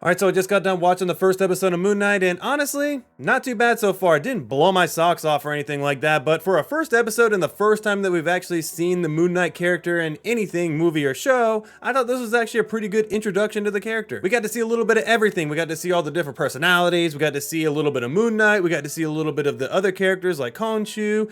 Alright, so I just got done watching the first episode of Moon Knight, and honestly, not too bad so far. It didn't blow my socks off or anything like that, but for a first episode and the first time that we've actually seen the Moon Knight character in anything, movie or show, I thought this was actually a pretty good introduction to the character. We got to see a little bit of everything. We got to see all the different personalities, we got to see a little bit of Moon Knight, we got to see a little bit of the other characters like Khonshu.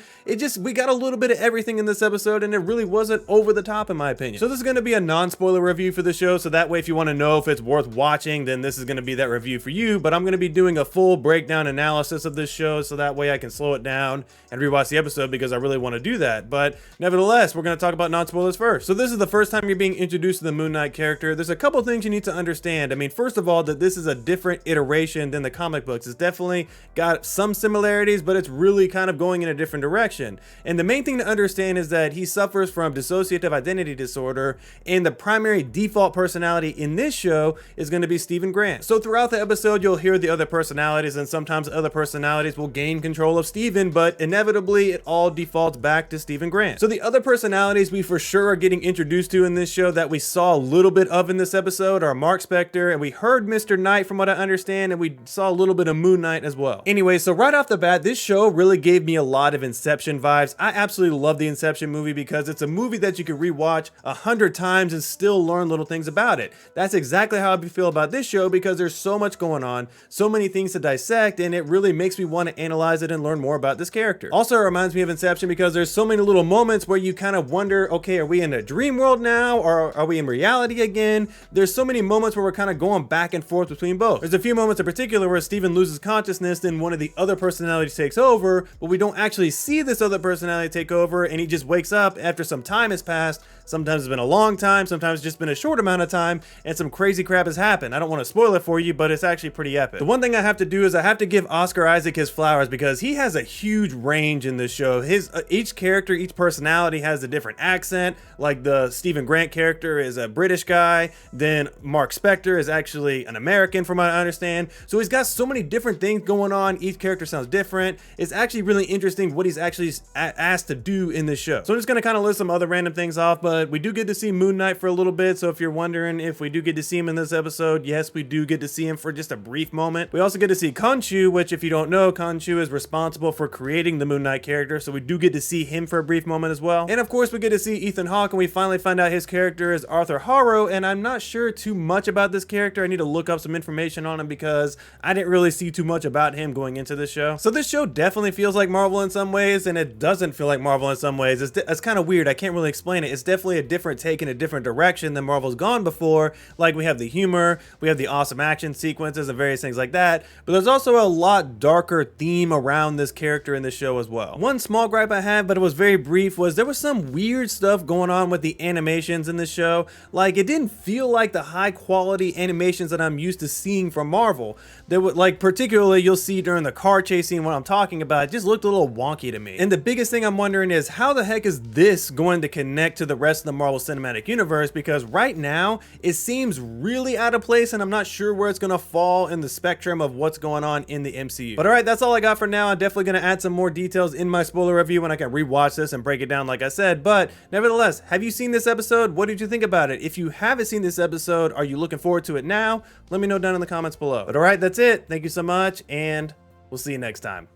We got a little bit of everything in this episode, and it really wasn't over the top in my opinion. So this is going to be a non-spoiler review for the show, so that way if you want to know if it's worth watching, then this is going to be that review for you. But I'm going to be doing a full breakdown analysis of this show, so that way I can slow it down and rewatch the episode because I really want to do that. But nevertheless, we're going to talk about non-spoilers first. So this is the first time you're being introduced to the Moon Knight character. There's a couple things you need to understand. I mean, first of all, that this is a different iteration than the comic books. It's definitely got some similarities, but it's really kind of going in a different direction. And the main thing to understand is that he suffers from dissociative identity disorder, and the primary default personality in this show is going to be Stephen Grant. So throughout the episode, you'll hear the other personalities, and sometimes other personalities will gain control of Stephen, but inevitably it all defaults back to Stephen Grant. So the other personalities we for sure are getting introduced to in this show that we saw a little bit of in this episode are Mark Spector, and we heard Mr. Knight from what I understand, and we saw a little bit of Moon Knight as well. Anyway, so right off the bat, this show really gave me a lot of Inception vibes. I absolutely love the Inception movie because it's a movie that you can rewatch 100 times and still learn little things about it. That's exactly how I feel about this show because there's so much going on, so many things to dissect, and it really makes me want to analyze it and learn more about this character. Also, it reminds me of Inception because there's so many little moments where you kind of wonder, okay, are we in a dream world now, or are we in reality again? There's so many moments where we're kind of going back and forth between both. There's a few moments in particular where Stephen loses consciousness, then one of the other personalities takes over, but we don't actually see this other personality take over, and he just wakes up after some time has passed. Sometimes it's been a long time, sometimes it's just been a short amount of time, and some crazy crap has happened. I don't want to spoil it for you, but it's actually pretty epic. The one thing I have to do is I have to give Oscar Isaac his flowers because he has a huge range in this show. Each character, each personality has a different accent. Like the Stephen Grant character is a British guy, then Mark Spector is actually an American from what I understand. So he's got so many different things going on. Each character sounds different. It's actually really interesting what he's actually asked to do in this show. So I'm just going to kind of list some other random things off, but we do get to see Moon Knight for a little bit. So if you're wondering if we do get to see him in this episode, yes, we do get to see him for just a brief moment. We also get to see Khonshu, which if you don't know, Khonshu is responsible for creating the Moon Knight character. So we do get to see him for a brief moment as well. And of course, we get to see Ethan Hawke, and we finally find out his character is Arthur Harrow. And I'm not sure too much about this character. I need to look up some information on him because I didn't really see too much about him going into this show. So this show definitely feels like Marvel in some ways, and it doesn't feel like Marvel in some ways. It's kind of weird. I can't really explain it. It's definitely a different take in a different direction than Marvel's gone before. Like we have the humor, we have the awesome action sequences and various things like that, but there's also a lot darker theme around this character in the show as well. One small gripe I have, but it was very brief, was there was some weird stuff going on with the animations in this show. Like it didn't feel like the high quality animations that I'm used to seeing from Marvel. There would, like, particularly you'll see during the car chase scene what I'm talking about, it just looked a little wonky to me. And the biggest thing I'm wondering is how the heck is this going to connect to the rest of the Marvel Cinematic Universe, because right now it seems really out of place and I'm not sure where it's going to fall in the spectrum of what's going on in the MCU. But alright, that's all I got for now. I'm definitely going to add some more details in my spoiler review when I can rewatch this and break it down like I said. But nevertheless, have you seen this episode? What did you think about it? If you haven't seen this episode, are you looking forward to it now? Let me know down in the comments below. But alright, that's it. Thank you so much, and we'll see you next time.